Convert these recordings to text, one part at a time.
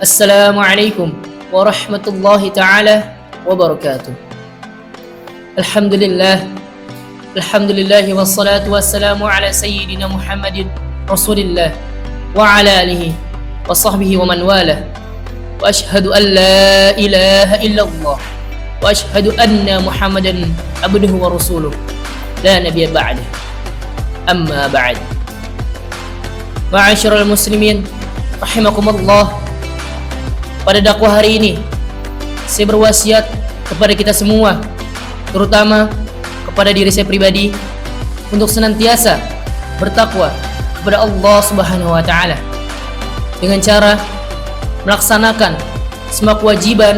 Assalamualaikum warahmatullahi ta'ala wabarakatuh. Alhamdulillah wassalatu wassalamu ala sayyidina Muhammadin Rasulillah wa ala alihi wa sahbihi wa man walah. Wa ashhadu an la ilaha illallah wa ashhadu anna Muhammadan abduhu wa rasuluh la nabiyya ba'dah. Amma ba'd. Ma'asyiral muslimin rahimakumullah. Pada dakwah hari ini saya berwasiat kepada kita semua, terutama kepada diri saya pribadi, untuk senantiasa bertakwa kepada Allah Subhanahu wa taala dengan cara melaksanakan semua kewajiban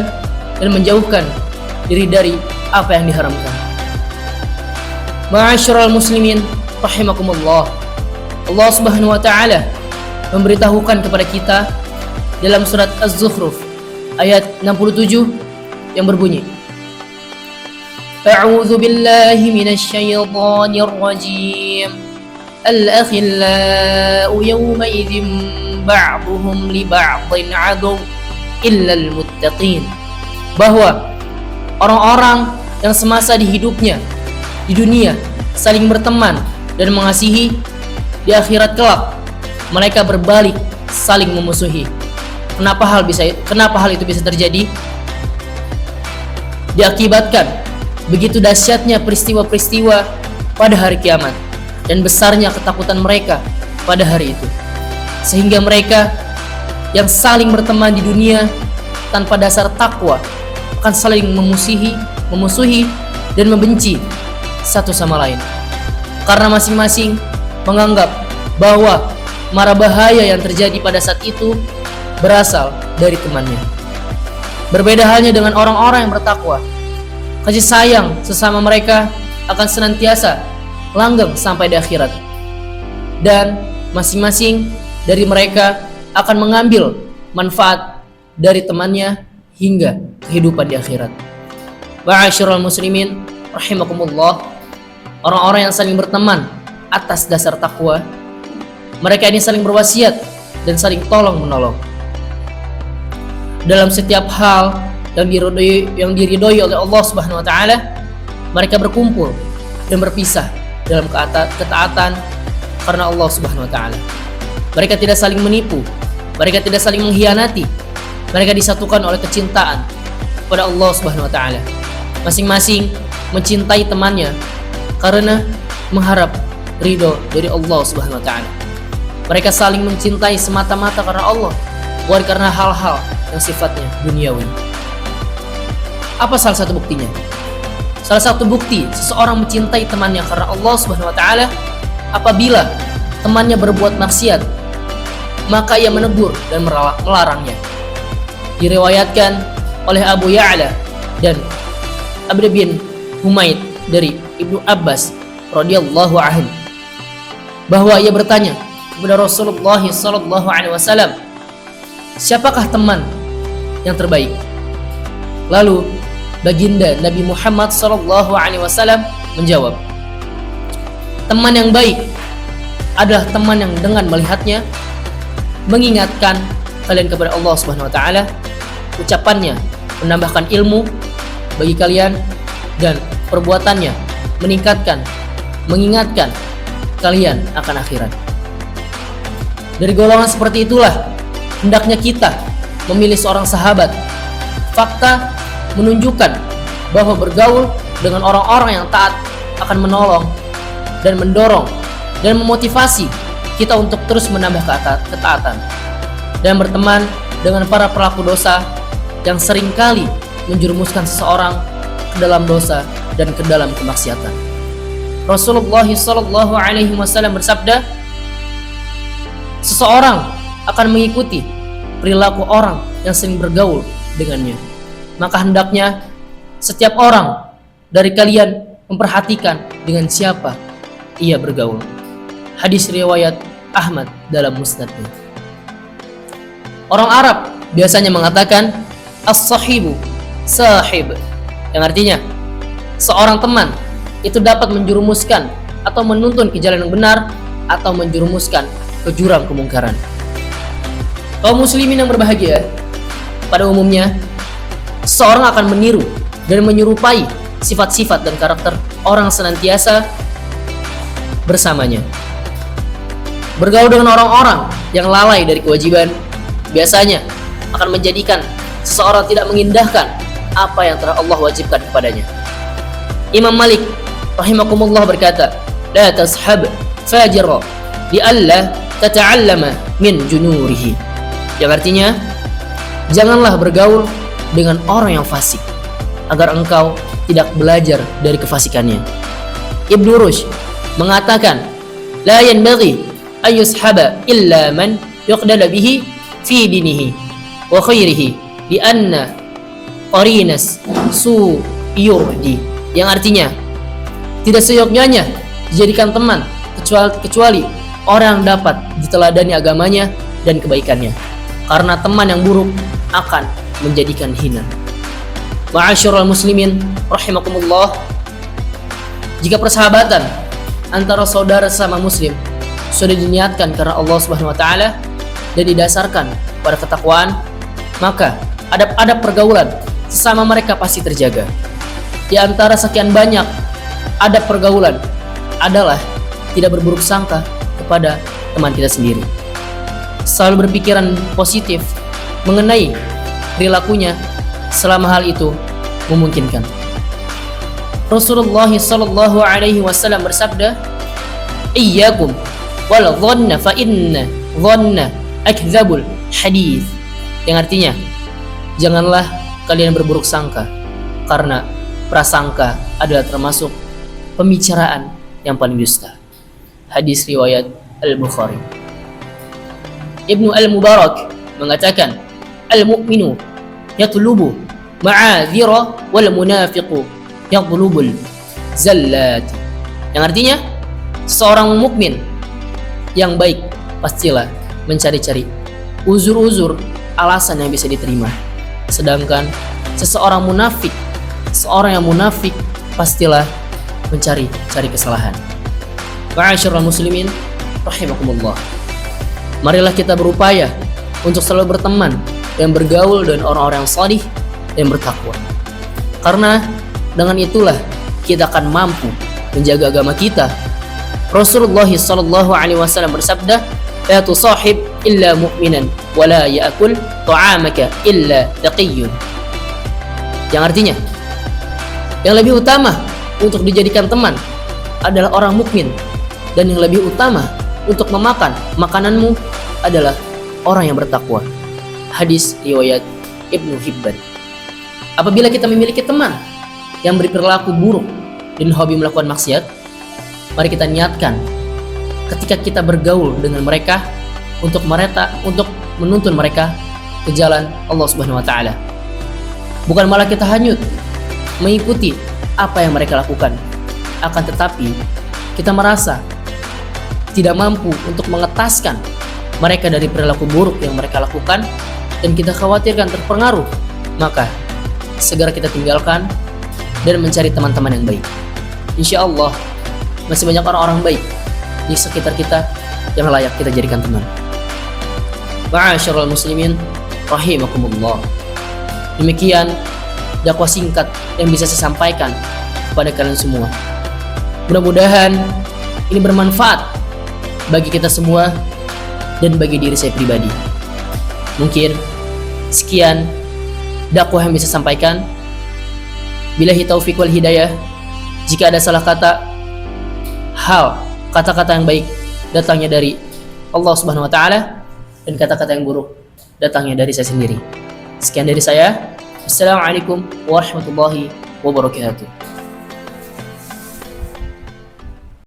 dan menjauhkan diri dari apa yang diharamkan. Ma'asyiral muslimin rahimakumullah. Allah Subhanahu wa taala memberitahukan kepada kita dalam surat Az-Zukhruf ayat 67 yang berbunyi, A'udzu billahi minasy syaithanir rajim. Al-akhillau yawma idzin ba'dhum li ba'dhin 'adu illa al-muttaqin. Bahwa orang-orang yang semasa di hidupnya di dunia saling berteman dan mengasihi, di akhirat kelak mereka berbalik saling memusuhi. Kenapa hal itu bisa terjadi? Diakibatkan begitu dahsyatnya peristiwa-peristiwa pada hari kiamat dan besarnya ketakutan mereka pada hari itu, sehingga mereka yang saling berteman di dunia tanpa dasar takwa akan saling memusuhi dan membenci satu sama lain, karena masing-masing menganggap bahwa mara bahaya yang terjadi pada saat itu berasal dari temannya. Berbeda halnya dengan orang-orang yang bertakwa. Kasih sayang sesama mereka akan senantiasa langgeng sampai di akhirat, dan masing-masing dari mereka akan mengambil manfaat dari temannya hingga kehidupan di akhirat. Ma'asyiral muslimin rahimakumullah. Orang-orang yang saling berteman atas dasar takwa, mereka ini saling berwasiat dan saling tolong menolong dalam setiap hal yang diridhoi oleh Allah Subhanahu wa taala. Mereka berkumpul dan berpisah dalam ketaatan karena Allah Subhanahu wa taala. Mereka tidak saling menipu, mereka tidak saling mengkhianati. Mereka disatukan oleh kecintaan kepada Allah Subhanahu wa taala. Masing-masing mencintai temannya karena mengharap ridho dari Allah Subhanahu wa taala. Mereka saling mencintai semata-mata karena Allah, bukan karena hal-hal yang sifatnya duniawi. Apa salah satu buktinya? Salah satu bukti seseorang mencintai temannya karena Allah Subhanahu wa taala apabila temannya berbuat maksiat, maka ia menegur dan melarangnya. Diriwayatkan oleh Abu Ya'la dan Abd bin Humaid dari Ibnu Abbas radhiyallahu anhu bahwa ia bertanya kepada Rasulullah sallallahu alaihi wasallam, siapakah teman yang terbaik? Lalu baginda Nabi Muhammad sallallahu alaihi wasallam menjawab, teman yang baik adalah teman yang dengan melihatnya mengingatkan kalian kepada Allah Subhanahu wa taala, ucapannya menambahkan ilmu bagi kalian, dan perbuatannya mengingatkan kalian akan akhirat. Dari golongan seperti itulah hendaknya kita memilih seorang sahabat. Fakta menunjukkan bahwa bergaul dengan orang-orang yang taat akan menolong dan mendorong dan memotivasi kita untuk terus menambah ketaatan, dan berteman dengan para pelaku dosa yang seringkali menjerumuskan seseorang ke dalam dosa dan ke dalam kemaksiatan. Rasulullah sallallahu alaihi wasallam bersabda, seseorang akan mengikuti perilaku orang yang sering bergaul dengannya. Maka hendaknya setiap orang dari kalian memperhatikan dengan siapa ia bergaul. Hadis riwayat Ahmad dalam musnadnya. Orang Arab biasanya mengatakan as-sahibu sahib, yang artinya seorang teman itu dapat menjerumuskan atau menuntun ke jalan yang benar atau menjerumuskan ke jurang kemungkaran. Kaum muslimin yang berbahagia, pada umumnya seorang akan meniru dan menyerupai sifat-sifat dan karakter orang senantiasa bersamanya. Bergaul dengan orang-orang yang lalai dari kewajiban biasanya akan menjadikan seseorang tidak mengindahkan apa yang telah Allah wajibkan kepadanya. Imam Malik rahimakumullah berkata, "La tashab fajira li'alla tata'allama min junurihi." Yang artinya, janganlah bergaul dengan orang yang fasik agar engkau tidak belajar dari kefasikannya. Ibnu Rushd mengatakan, "La yanbaghi an yushaba illa man yuqdala bihi fi dinihi wa khairihi li'anna qarinas su yurdi." Yang artinya, tidak seyogyanya dijadikan teman kecuali orang yang dapat diteladani agamanya dan kebaikannya, karena teman yang buruk akan menjadikan hina. Ma'asyiral muslimin rahimakumullah, jika persahabatan antara saudara sesama muslim sudah diniatkan karena Allah Subhanahu wa taala dan didasarkan pada ketakwaan, maka adab-adab pergaulan sesama mereka pasti terjaga. Di antara sekian banyak adab pergaulan adalah tidak berburuk sangka kepada teman kita sendiri. Selalu berpikiran positif mengenai perilakunya selama hal itu memungkinkan. Rasulullah sallallahu alaihi wasallam bersabda, "Iyyakum wal dhanna fa inna dhanna akdzabul hadits." Yang artinya, janganlah kalian berburuk sangka karena prasangka adalah termasuk pembicaraan yang paling dusta. Hadis riwayat Al-Bukhari. Ibnu Al-Mubarak mengatakan, "Al-mu'minu yatlubu ma'adhira wal munafiqu yatlubul zallat." Yang artinya, seorang mukmin yang baik pastilah mencari-cari uzur-uzur alasan yang bisa diterima. Sedangkan seorang yang munafik pastilah mencari kesalahan. Ma'asyiral muslimin rahimakumullah, marilah kita berupaya untuk selalu berteman dan bergaul dengan orang-orang yang salih dan bertakwa, karena dengan itulah kita akan mampu menjaga agama kita. Rasulullah sallallahu alaihi wasallam bersabda, "La tusahib illa mu'minan wa la ya'kul ta'amaka illa taqiyyun." Yang artinya, yang lebih utama untuk dijadikan teman adalah orang mukmin, dan yang lebih utama untuk memakan makananmu adalah orang yang bertakwa. Hadis riwayat Ibnu Hibban. Apabila kita memiliki teman yang berperilaku buruk dan hobi melakukan maksiat, mari kita niatkan ketika kita bergaul dengan mereka untuk menuntun mereka ke jalan Allah Subhanahu wa taala. Bukan malah kita hanyut mengikuti apa yang mereka lakukan, akan tetapi kita merasa tidak mampu untuk mengetaskan mereka dari perilaku buruk yang mereka lakukan, dan kita khawatirkan terpengaruh, maka segera kita tinggalkan dan mencari teman-teman yang baik. Insya Allah masih banyak orang-orang baik di sekitar kita yang layak kita jadikan teman. Ma'asyiral muslimin rahimakumullah, demikian dakwah singkat yang bisa saya sampaikan kepada kalian semua. Mudah-mudahan ini bermanfaat bagi kita semua dan bagi diri saya pribadi. Mungkin sekian dakwah yang bisa saya sampaikan. Billahi taufiq wal hidayah. Jika ada salah kata, kata-kata yang baik datangnya dari Allah Subhanahu wa taala, dan kata-kata yang buruk datangnya dari saya sendiri. Sekian dari saya. Assalamualaikum warahmatullahi wabarakatuh.